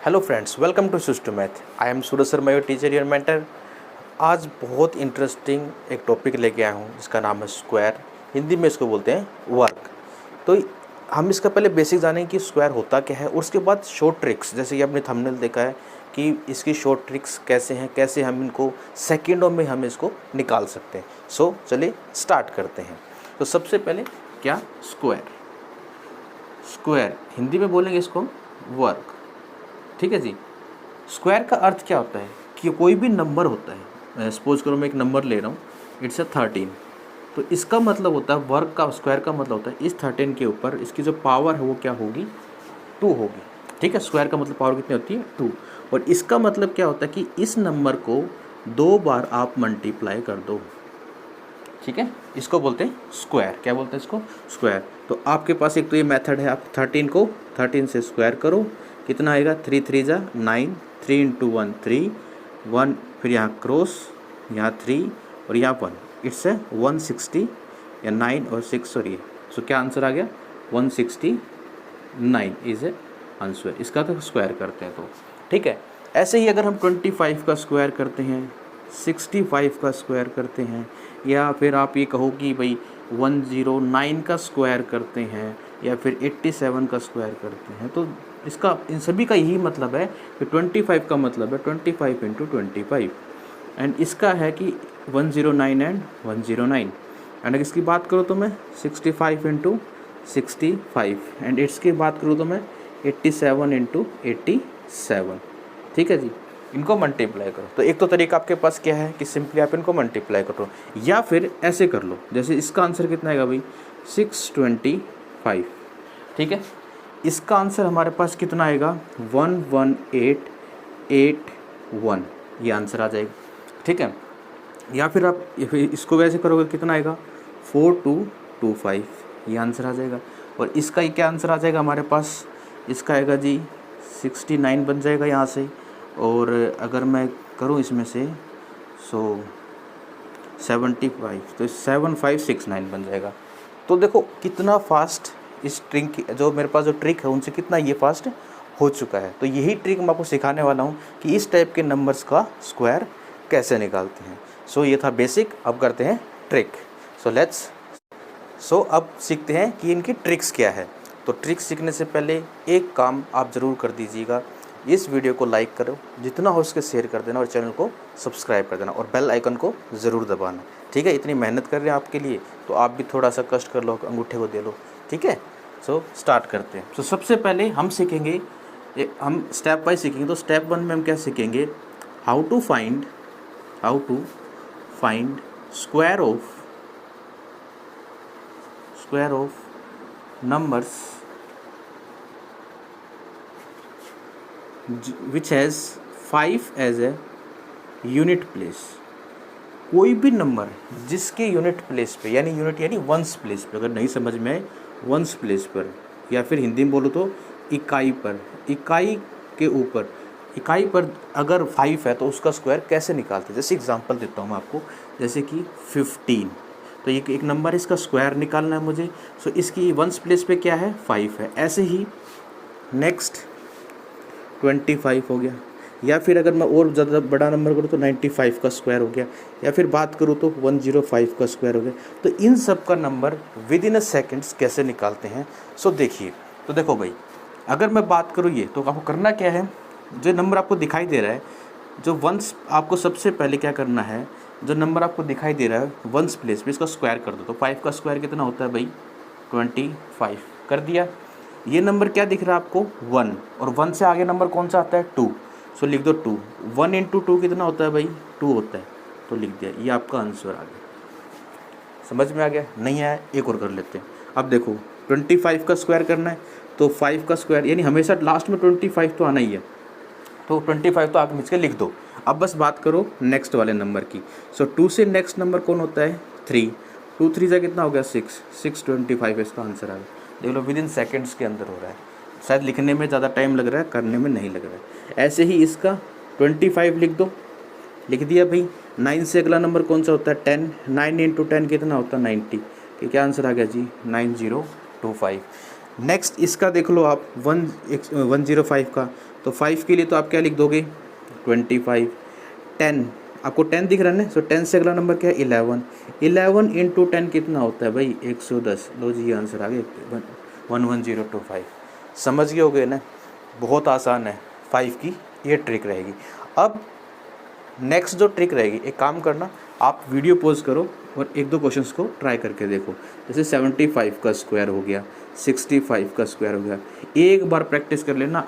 Hello friends, welcome to switch to math. I am Suraj Sharma, your teacher your mentor. आज बहुत interesting एक topic लेके आया हूँ जिसका नाम है स्क्वायर। हिंदी में इसको बोलते हैं वर्ग। तो हम इसका पहले बेसिक जानेंगे कि स्क्वायर होता क्या है, और उसके बाद शॉर्ट ट्रिक्स, जैसे कि आपने थंबनेल देखा है कि इसकी शॉर्ट ट्रिक्स कैसे हैं, कैसे हम इनको सेकेंडों में हम इसको निकाल सकते हैं। सो चलिए स्टार्ट करते हैं। तो सबसे पहले क्या स्क्वायर, स्क्वायर हिंदी में बोलेंगे इसको वर्ग। ठीक है जी। स्क्वायर का अर्थ क्या होता है कि कोई भी नंबर होता है, सपोज करो मैं एक नंबर ले रहा हूँ, इट्स अ 13, तो इसका मतलब होता है वर्ग का, स्क्वायर का मतलब होता है इस 13 के ऊपर इसकी जो पावर है वो क्या होगी, 2 होगी। ठीक है, स्क्वायर का मतलब पावर कितनी होती है, 2। और इसका मतलब क्या होता है कि इस नंबर को 2 बार आप मल्टीप्लाई कर दो। ठीक है, इसको बोलते हैं स्क्वायर। क्या बोलते हैं इसको, स्क्वायर। तो आपके पास एक तो ये मेथड है, आप 13 को 13 से स्क्वायर करो, कितना आएगा, 3 3 जा 9, 3 इंटू 1 3, 1 फिर यहाँ क्रॉस, यहाँ 3 और यहाँ 1, इट्स है 160 या 9 और 6 सॉरी। सो क्या आंसर आ गया, 169 इज ए आंसर। इसका तो स्क्वायर करते हैं तो ठीक है। ऐसे ही अगर हम 25 का स्क्वायर करते हैं, 65 का स्क्वायर करते हैं, या फिर आप ये कहो कि भाई 109 का स्क्वायर करते हैं, या फिर 87 का स्क्वायर करते हैं, तो इसका इन सभी का यही मतलब है कि 25 का मतलब है 25 इंटू 25, एंड इसका है कि 109 एंड 109। एंड अगर इसकी बात करूँ तो मैं 65 इंटू 65, एंड इसकी बात करूँ तो मैं 87 इंटू 87। ठीक है जी, इनको मल्टीप्लाई करो। तो एक तो तरीका आपके पास क्या है कि सिंपली आप इनको मल्टीप्लाई करो, या फिर ऐसे कर लो, जैसे इसका आंसर कितना आएगा भाई, 625। ठीक है, इसका आंसर हमारे पास कितना आएगा, 11881, ये आंसर आ जाएगा। ठीक है, या फिर आप इसको वैसे करोगे, कितना आएगा, 4225, ये आंसर आ जाएगा। और इसका क्या आंसर आ जाएगा हमारे पास, इसका आएगा जी 69 बन जाएगा यहाँ से। और अगर मैं करूँ इसमें से 75, तो 7569 बन जाएगा। तो देखो कितना फास्ट इस ट्रिक, जो मेरे पास जो ट्रिक है उनसे कितना ये फास्ट हो चुका है। तो यही ट्रिक मैं आपको सिखाने वाला हूँ कि इस टाइप के नंबर्स का स्क्वायर कैसे निकालते हैं। सो ये था बेसिक, अब करते हैं ट्रिक। सो अब सीखते हैं कि इनकी ट्रिक्स क्या है। तो ट्रिक्स सीखने से पहले एक काम आप ज़रूर कर दीजिएगा, इस वीडियो को लाइक करो, जितना हो सके शेयर कर देना, और चैनल को सब्सक्राइब कर देना, और बेल आइकन को ज़रूर दबाना। ठीक है, इतनी मेहनत कर रहे हैं आपके लिए, तो आप भी थोड़ा सा कष्ट कर लो, अंगूठे को दे लो। ठीक है, सो स्टार्ट करते हैं। तो सबसे पहले हम सीखेंगे, हम स्टेप वाइज सीखेंगे। तो स्टेप 1 में हम क्या सीखेंगे, how to find square of numbers which has 5 as a unit place. कोई भी नंबर जिसके यूनिट प्लेस पे, यानी यूनिट यानी वंस प्लेस पे, अगर नहीं समझ में आए वंस प्लेस पर, या फिर हिंदी में बोलो तो इकाई पर, इकाई के ऊपर, इकाई पर अगर 5 है तो उसका स्क्वायर कैसे निकालते हैं। जैसे एग्जांपल देता हूँ मैं आपको, जैसे कि 15, तो ये एक नंबर, इसका स्क्वायर निकालना है मुझे। सो इसकी वंस प्लेस पे क्या है, 5 है। ऐसे ही नेक्स्ट 25 हो गया, या फिर अगर मैं और ज़्यादा बड़ा नंबर करूँ तो 95 का स्क्वायर हो गया, या फिर बात करूँ तो 105 का स्क्वायर हो गया। तो इन सब का number with in a seconds कैसे निकालते हैं। सो देखिए, तो देखो भाई, अगर मैं बात करूँ ये, तो आपको करना क्या है, जो नंबर आपको दिखाई दे रहा है, जो वंस, आपको सबसे पहले क्या करना है, जो नंबर आपको दिखाई दे रहा है वंस प्लेस पे, इसका स्क्वायर कर दो। तो 5 का स्क्वायर कितना होता है भाई, 25 कर दिया। ये नंबर क्या दिख रहा है आपको, 1, और 1 से आगे नंबर कौन सा आता है, 2। सो लिख दो 2, 1 इंटू 2 कितना होता है भाई, 2 होता है, तो लिख दिया। ये आपका आंसर आ गया। समझ में आ गया, नहीं आया एक और कर लेते हैं। अब देखो 25 का स्क्वायर करना है, तो 5 का स्क्वायर, यानी हमेशा लास्ट में 25 तो आना ही है, तो 25 तो आगे मिल के लिख दो। अब बस बात करो नेक्स्ट वाले नंबर की। सो 2 से नेक्स्ट नंबर कौन होता है, 3, 2 3 से कितना हो गया, 625 इसका आंसर आ गया। देख लो विद इन सेकेंड्स के अंदर हो रहा है। शायद लिखने में ज़्यादा टाइम लग रहा है, करने में नहीं लग रहा है। ऐसे ही इसका 25 लिख दो, लिख दिया भाई। 9 से अगला नंबर कौन सा होता है, 10, 9 इंटू 10 कितना होता है, 90, कि क्या आंसर आ गया जी, 9025। नेक्स्ट इसका देख लो आप 105 का, तो 5 के लिए तो आप क्या लिख दोगे 25। 10 आपको 10 दिख रहा है ना, सो 10 से अगला नंबर क्या है 11। 11 इंटू 10 कितना होता है भाई 110। लो जी आंसर आ गया 11025। समझ गए होगे ना, बहुत आसान है 5 की ये ट्रिक रहेगी। अब नेक्स्ट जो ट्रिक रहेगी, एक काम करना, आप वीडियो पॉज करो और एक दो क्वेश्चंस को ट्राई करके देखो। जैसे 75 का स्क्वायर हो गया, 65 का स्क्वायर हो गया, एक बार प्रैक्टिस कर लेना,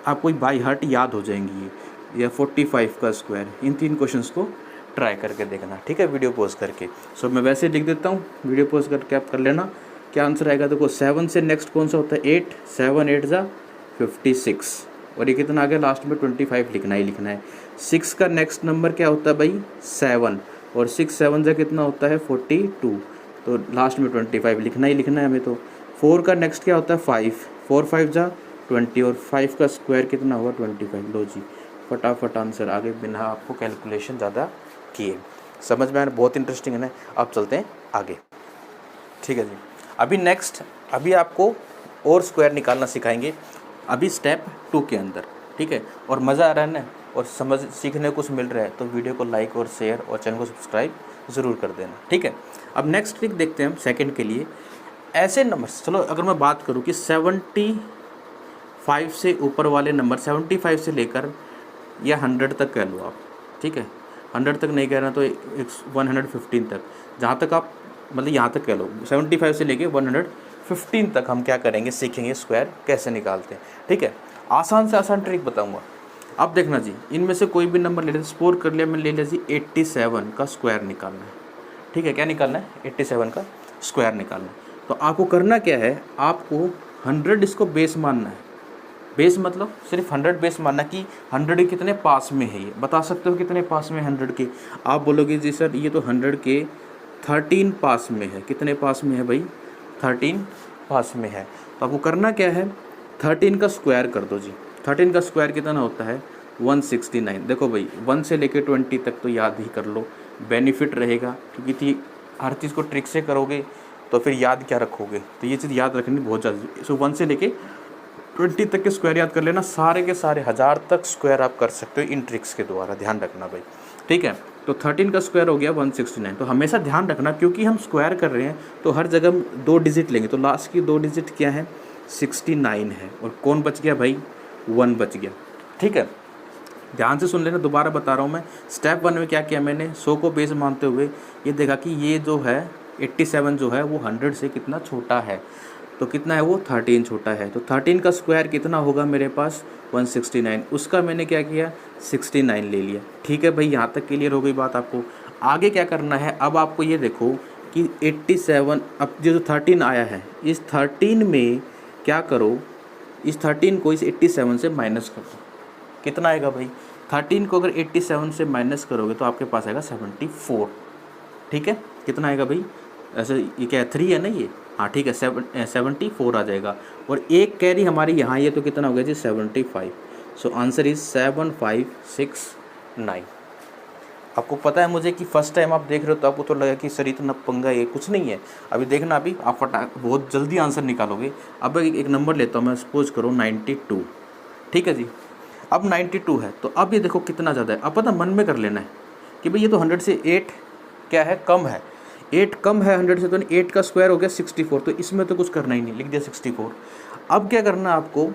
आपको बाई हार्ट याद हो जाएंगी ये। या 45 का स्क्वायर, इन 3 क्वेश्चंस को ट्राई करके देखना, ठीक है, वीडियो पॉज करके। सो मैं वैसे लिख देता हूँ, वीडियो पॉज करके आप कर लेना। क्या आंसर आएगा देखो, 7 से नेक्स्ट कौन सा होता है 8, 7 8 जा 56, और ये कितना आ गया लास्ट में 25 लिखना ही लिखना है। 6 का नेक्स्ट नंबर क्या होता है भाई 7, और 6 7 जा कितना होता है 42, तो लास्ट में 25 लिखना ही लिखना है हमें। तो 4 का नेक्स्ट क्या होता है 5, 4 5 जा 20, और 5 का स्क्वायर कितना हुआ 25। लो जी फटाफट आंसर आगे बिना आपको कैलकुलेशन ज़्यादा किए। समझ में आया, बहुत इंटरेस्टिंग है ना। अब चलते हैं आगे, ठीक है जी। अभी नेक्स्ट, अभी आपको और स्क्वायर निकालना सिखाएंगे अभी स्टेप 2 के अंदर, ठीक है। और मज़ा आ रहा है ना, और समझ सीखने को कुछ मिल रहा है, तो वीडियो को लाइक और शेयर और चैनल को सब्सक्राइब ज़रूर कर देना, ठीक है। अब नेक्स्ट ट्रिक देखते हैं हम सेकंड के लिए। ऐसे नंबर, चलो अगर मैं बात करूँ कि 75 से ऊपर वाले नंबर, 75 से लेकर या 100 तक कह लो आप, ठीक है। 100 तक नहीं कह रहा तो 115 तक, जहाँ तक आप मतलब यहाँ तक कह लो, 75 से लेके 115 तक हम क्या करेंगे, सीखेंगे स्क्वायर कैसे निकालते हैं, ठीक है। आसान से आसान ट्रिक बताऊंगा। अब देखना जी, इनमें से कोई भी नंबर ले लेते, स्पोर कर लिया मैंने, ले लिया जी 87 का स्क्वायर निकालना है, ठीक है। क्या निकालना है 87 का स्क्वायर निकालना है। तो आपको करना क्या है, आपको 100 इसको बेस मानना है। बेस मतलब सिर्फ 100 बेस मानना कि 100 कितने पास में है, ये बता सकते हो कितने पास में 100 के। आप बोलोगे जी सर ये तो 100 के 13 पास में है। कितने पास में है भाई 13 पास में है। तो आपको करना क्या है, 13 का स्क्वायर कर दो जी। 13 का स्क्वायर कितना होता है 169। देखो भाई 1 से लेकर 20 तक तो याद ही कर लो, बेनिफिट रहेगा, क्योंकि हर चीज़ को ट्रिक से करोगे तो फिर याद क्या रखोगे, तो ये चीज़ याद रखनी बहुत ज़्यादा। सो 1 से लेके 20 तक के स्क्वायर याद कर लेना, सारे के सारे 1000 तक स्क्वायर आप कर सकते हो इन ट्रिक्स के द्वारा, ध्यान रखना भाई, ठीक है। तो 13 का स्क्वायर हो गया 169। तो हमेशा ध्यान रखना, क्योंकि हम स्क्वायर कर रहे हैं तो हर जगह 2 डिजिट लेंगे, तो लास्ट की 2 डिजिट क्या है 69 है, और कौन बच गया भाई 1 बच गया, ठीक है। ध्यान से सुन लेना, दोबारा बता रहा हूँ मैं। स्टेप 1 में क्या किया मैंने, 100 को बेस मानते हुए ये देखा कि ये जो है 87 जो है वो 100 से कितना छोटा है, तो कितना है वो 13 छोटा है। तो 13 का स्क्वायर कितना होगा मेरे पास 169, उसका मैंने क्या किया 69 ले लिया, ठीक है भाई। यहाँ तक क्लियर हो गई बात आपको। आगे क्या करना है, अब आपको ये देखो कि 87, अब जो 13 आया है, इस 13 में क्या करो, इस 13 को इस 87 से माइनस कर दो। कितना आएगा भाई 13 को अगर 87 से माइनस करोगे तो आपके पास आएगा 74, ठीक है। कितना आएगा भाई, ऐसे ये क्या है 3 है ना ये, हाँ ठीक है 74 आ जाएगा। और एक कैरी हमारी यहाँ ये तो कितना हो गया जी 75। So answer is 7569। आपको पता है मुझे कि फर्स्ट टाइम आप देख रहे हो तो आपको तो लगा कि सर इतना पंगा, ये कुछ नहीं है। अभी देखना, अभी आप बहुत जल्दी आंसर निकालोगे। अब एक नंबर लेता हूँ मैं, सपोज करो 92, ठीक है जी। अब 92 है, तो अब ये देखो कितना ज़्यादा है। अब पता मन में कर लेना है कि भाई ये तो 100 से 8 क्या है कम है, 8 कम है 100 से, तो 8 का स्क्वायर हो गया 64, तो इसमें तो कुछ करना ही नहीं, लिख दिया 64। अब क्या करना आपको,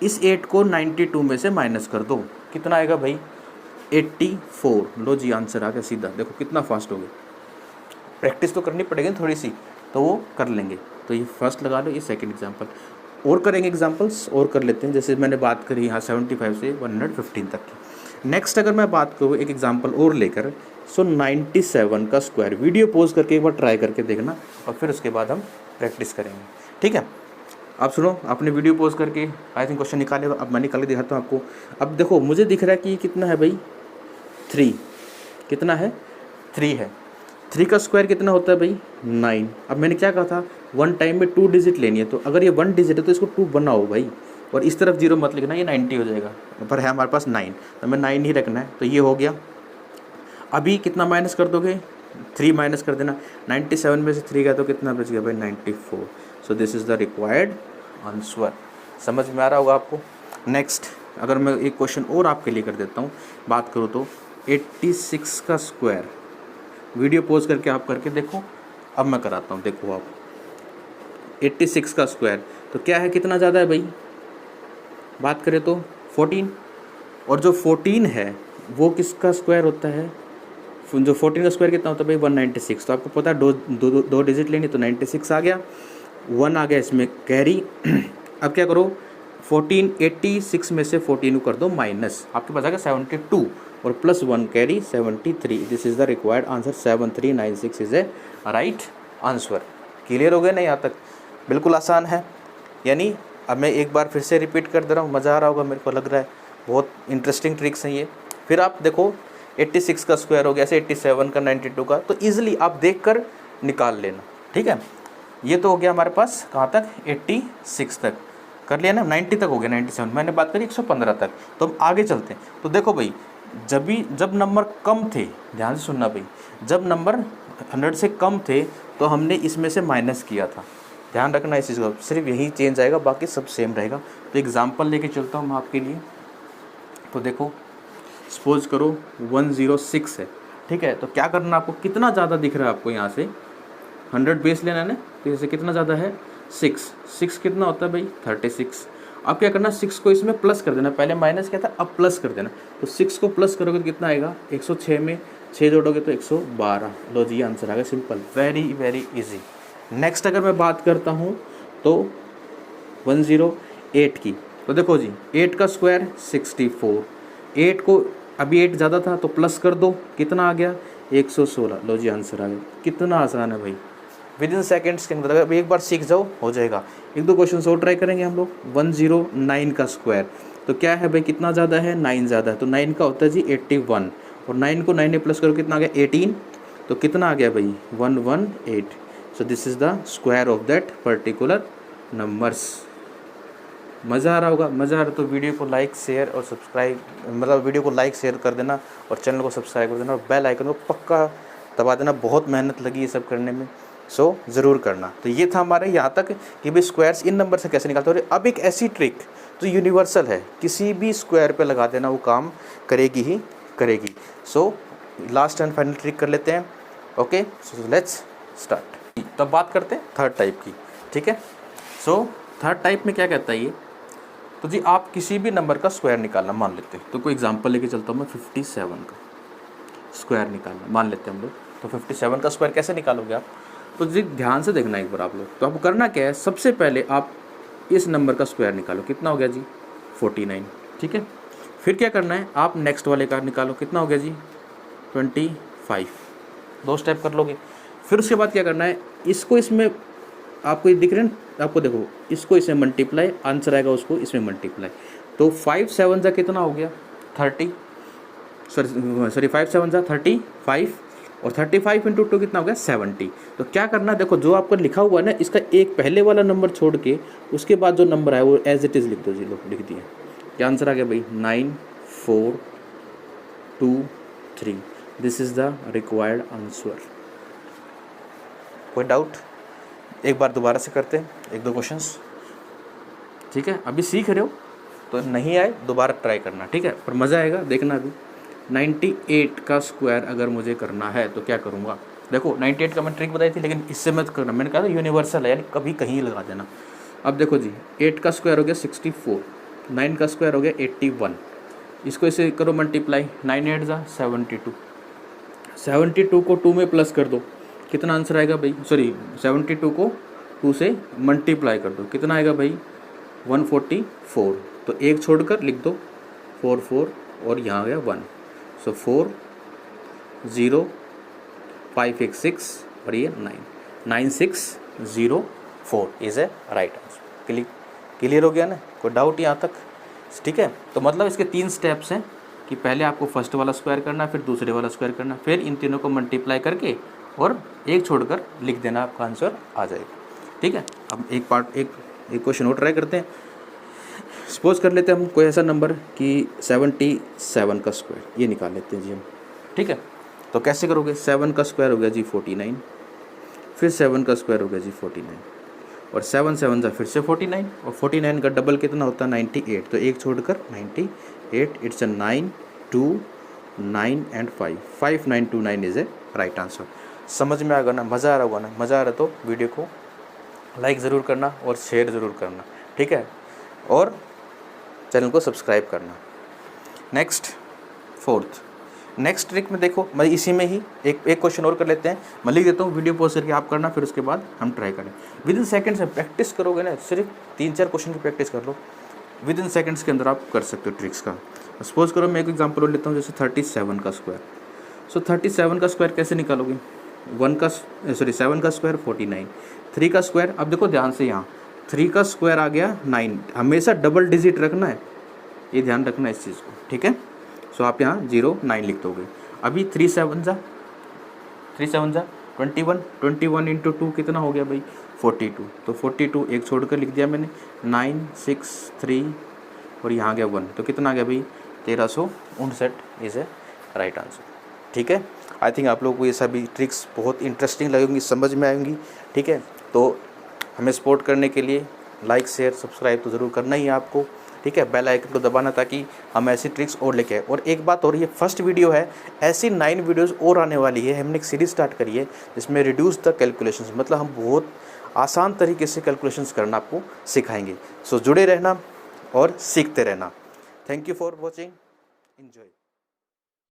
इस 8 को 92 में से माइनस कर दो, कितना आएगा भाई 84। लो जी आंसर आ गया सीधा, देखो कितना फास्ट हो गया। प्रैक्टिस तो करनी पड़ेगी थोड़ी सी, तो वो कर लेंगे। तो ये फर्स्ट लगा लो, ये सेकंड एग्जांपल। और करेंगे एग्जांपल्स और कर लेते हैं, जैसे मैंने बात करी यहाँ 75 से 115 तक की। नेक्स्ट अगर मैं बात करूँ एक एग्जांपल और लेकर, सो 97 का स्क्वायर, वीडियो पॉज करके एक बार ट्राई करके देखना, और फिर उसके बाद हम प्रैक्टिस करेंगे, ठीक है। आप सुनो, आपने वीडियो पॉज करके आई थिंक क्वेश्चन निकाले, अब मैं निकाल के दिखाता हूँ आपको। अब देखो मुझे दिख रहा है कि ये कितना है भाई 3, कितना है 3 है। 3 का स्क्वायर कितना होता है भाई 9। अब मैंने क्या कहा था 1 टाइम में 2 डिजिट लेनी है, तो अगर ये 1 डिजिट है तो इसको 2 बनाओ भाई, और इस तरफ 0 मत लिखना, ये 90 हो जाएगा, पर है हमारे पास 9, तो हमें 9 ही रखना है। तो ये हो गया। अभी कितना माइनस कर दोगे, 3 माइनस कर देना, 97 में से 3 गया तो कितना बच गया भाई 94। So this is the required answer. समझ में आ रहा होगा आपको। नेक्स्ट अगर मैं एक क्वेश्चन और आपके लिए कर देता हूँ, बात करूँ तो 86 का स्क्वायर, वीडियो पॉज करके आप करके देखो, अब मैं कराता हूँ, देखो आप 86 का स्क्वायर तो क्या है, कितना ज़्यादा है भाई, बात करें तो 14, और जो 14 है वो किसका स्क्वायर होता है, जो 14 का स्क्वायर कितना होता है भाई 196, तो आपको पता है दो डिजिट लेनी, तो 96 आ गया, 1 आ गया इसमें कैरी। अब क्या करो, 14 86 में से 14 को कर दो माइनस, आपके पास आ गया 72 और plus 1 carry 73। This is the required answer, 7396 is a right answer. Clear हो गया ना यहाँ तक, बिल्कुल आसान है। यानी अब मैं एक बार फिर से रिपीट कर दे रहा हूँ, मज़ा आ रहा होगा मेरे को लग रहा है, बहुत इंटरेस्टिंग ट्रिक्स हैं ये। फिर आप देखो 86 का स्क्वायर हो गया, ऐसे 87 का, 92 का, तो ईजिली आप देख कर निकाल लेना, ठीक है। ये तो हो गया हमारे पास कहाँ तक, 86 तक कर लिया ना, 90 तक हो गया, 97 मैंने बात करी 115 तक। तो हम आगे चलते हैं, तो देखो भाई जब नंबर कम थे, ध्यान से सुनना भाई, जब नंबर 100 से कम थे तो हमने इसमें से माइनस किया था, ध्यान रखना इस चीज़ को, सिर्फ यही चेंज आएगा, बाकी सब सेम रहेगा। तो एग्जांपल लेके चलता हूँ मैं आपके लिए। तो देखो सपोज करो 106 है, ठीक है, तो क्या करना आपको, कितना ज़्यादा दिख रहा है आपको यहाँ से 100 बेस लेना है ना, तो जैसे कितना ज़्यादा है 6 कितना होता है भाई 36। अब क्या करना, 6 को इसमें प्लस कर देना, पहले माइनस किया था अब प्लस कर देना, तो 6 को प्लस करोगे तो कितना आएगा 106 में 6 जोड़ोगे तो 112। लो जी आंसर आ गया, simple, very very easy. Next अगर मैं बात करता हूँ तो 108 की, तो देखो जी 8 का स्क्वायर 64, 8 को अभी 8 ज़्यादा था तो प्लस कर दो, कितना आ गया 116। लो जी आंसर आ गया, कितना आसान है भाई, विद इन सेकेंड्स के अंदर, अगर एक बार सीख जाओ हो जाएगा। एक दो क्वेश्चन और ट्राई करेंगे हम लोग। 109 का स्क्वायर, तो क्या है भाई, कितना ज़्यादा है 9 ज़्यादा है, तो 9 का होता है जी 81, और 9 को 9 में प्लस करो कितना आ गया 18, तो कितना आ गया भाई 118। So this is the square of that particular numbers. मज़ा आ रहा होगा, मज़ा आ रहा तो वीडियो को लाइक शेयर और सब्सक्राइब, मतलब वीडियो को लाइक शेयर कर देना और चैनल को सब्सक्राइब कर देना और बेल आइकन को पक्का दबा देना, बहुत मेहनत लगी ये सब करने में, सो ज़रूर करना। तो ये था हमारे यहाँ तक कि भाई स्क्वायर्स इन नंबर से कैसे निकालते हैं। अब एक ऐसी ट्रिक जो यूनिवर्सल है, किसी भी स्क्वायर पे लगा देना वो काम करेगी ही करेगी। So last and final trick कर लेते हैं, ओके, सो लेट्स स्टार्ट। तब बात करते हैं थर्ड टाइप की, ठीक है। सो थर्ड टाइप में क्या कहता है ये, तो जी आप किसी भी नंबर का स्क्वायर निकालना मान लेते हैं, तो कोई एग्जांपल लेके चलता हूँ मैं, 57 का स्क्वायर निकालना मान लेते हैं हम लोग। तो 57 का स्क्वायर कैसे निकालोगे आप, तो जी ध्यान से देखना एक बार आप लोग। तो आपको करना क्या है, सबसे पहले आप इस नंबर का स्क्वायर निकालो, कितना हो गया जी 49, ठीक है। फिर क्या करना है, आप नेक्स्ट वाले का निकालो, कितना हो गया जी 25, 2 स्टेप कर लोगे। फिर उसके बाद क्या करना है, इसको इसमें आपको ये दिख रहे हैं, आपको देखो इसको इसमें मल्टीप्लाई, आंसर आएगा उसको इसमें मल्टीप्लाई, तो 5 7 जा कितना हो गया 30, सॉरी 5 7 जा 35, और 35 इंटू 2 कितना हो गया 70। तो क्या करना है, देखो जो आपको लिखा हुआ है ना, इसका एक पहले वाला नंबर छोड़ के उसके बाद जो नंबर आया वो एज इट इज़ लिख दो जी, लो लिख दिया, क्या आंसर आ गया भाई 9 4 2 3। This is the required answer. कोई डाउट, एक बार दोबारा से करते हैं एक दो क्वेश्चंस, ठीक है। अभी सीख रहे हो तो नहीं आए दोबारा ट्राई करना, ठीक है, पर मज़ा आएगा देखना। अभी 98 का स्क्वायर अगर मुझे करना है तो क्या करूँगा, देखो 98 का मैं ट्रिक बताई थी, लेकिन इससे मत करना, मैंने कहा था यूनिवर्सल है, यानी कभी कहीं लगा देना। अब देखो जी 8 का स्क्वायर हो गया 64, 9 का स्क्वायर हो गया 81, इसको इसे करो मल्टीप्लाई, 9 8 जा 72, 72 को 2 में प्लस कर दो, कितना आंसर आएगा भाई, सॉरी 72 को 2 से मल्टीप्लाई कर दो, कितना आएगा भाई 144। तो एक छोड़कर लिख दो 4 4 और यहाँ आ गया 1, सो 4 0 5 1 6 और ये 9 9 6 0 4 is a right answer. Clear हो गया ना, कोई डाउट यहाँ तक, ठीक है। तो मतलब इसके 3 स्टेप्स हैं कि पहले आपको फर्स्ट वाला स्क्वायर करना, फिर दूसरे वाला स्क्वायर करना, फिर इन तीनों को मल्टीप्लाई करके और एक छोड़कर लिख देना, आपका आंसर आ जाएगा, ठीक है। अब एक क्वेश्चन और ट्राई करते हैं। सपोज कर लेते हैं हम कोई ऐसा नंबर कि 77 का स्क्वायर, ये निकाल लेते हैं जी हम, ठीक है। तो कैसे करोगे, 7 का स्क्वायर हो गया जी 49, फिर 7 का स्क्वायर हो गया जी 49, और 7 7 जा फिर से 49 और 49 का डबल कितना होता है 98, तो एक छोड़कर 98, it's a 9 2 9 and 5, 5929 is a right answer. समझ में आ गया ना, मज़ा आ रहा होगा ना, मज़ा आ रहा तो वीडियो को लाइक ज़रूर करना और शेयर ज़रूर करना, ठीक है, और चैनल को सब्सक्राइब करना। नेक्स्ट ट्रिक में देखो, मैं इसी में ही एक क्वेश्चन और कर लेते हैं, मैं लिख देता हूँ, वीडियो पॉज करके आप करना, फिर उसके बाद हम ट्राई करें। विद इन सेकेंड्स में प्रैक्टिस करोगे ना, सिर्फ 3-4 क्वेश्चन की प्रैक्टिस कर लो, विद इन सेकेंड्स के अंदर आप कर सकते हो ट्रिक्स का। सपोज करो मैं एक एग्जांपल और लेता हूँ, जैसे 37 का स्क्वायर। सो 37 का स्क्वायर कैसे निकालोगे, 7 का स्क्वायर 49, 3 का स्क्वायर, अब देखो ध्यान से, यहाँ 3 का स्क्वायर आ गया 9, हमेशा डबल डिजिट रखना है, ये ध्यान रखना है इस चीज़ को, ठीक है। सो आप यहाँ 0 9 लिख दोगे। अभी 3 7 जा 21, 21 इंटू 2 कितना हो गया भाई 42, तो 42 एक छोड़कर लिख दिया मैंने, 9 6 3 और यहाँ आ गया 1, तो कितना आ गया भाई 1359 इज़ ए राइट आंसर, ठीक है। आई थिंक आप लोगों को ये सभी ट्रिक्स बहुत इंटरेस्टिंग लगेंगी, समझ में आएंगी, ठीक है। तो हमें सपोर्ट करने के लिए लाइक शेयर सब्सक्राइब तो ज़रूर करना ही है आपको, ठीक है, बेल आइकन को दबाना, ताकि हम ऐसी ट्रिक्स और लेके आए। और एक बात और, ये फर्स्ट वीडियो है, ऐसी 9 वीडियोस और आने वाली है, हमने एक सीरीज स्टार्ट करी है जिसमें रिड्यूस द कैलकुलेशंस, मतलब हम बहुत आसान तरीके से कैलकुलेशंस करना आपको सिखाएंगे। सो जुड़े रहना और सीखते रहना। Thank you for watching, enjoy.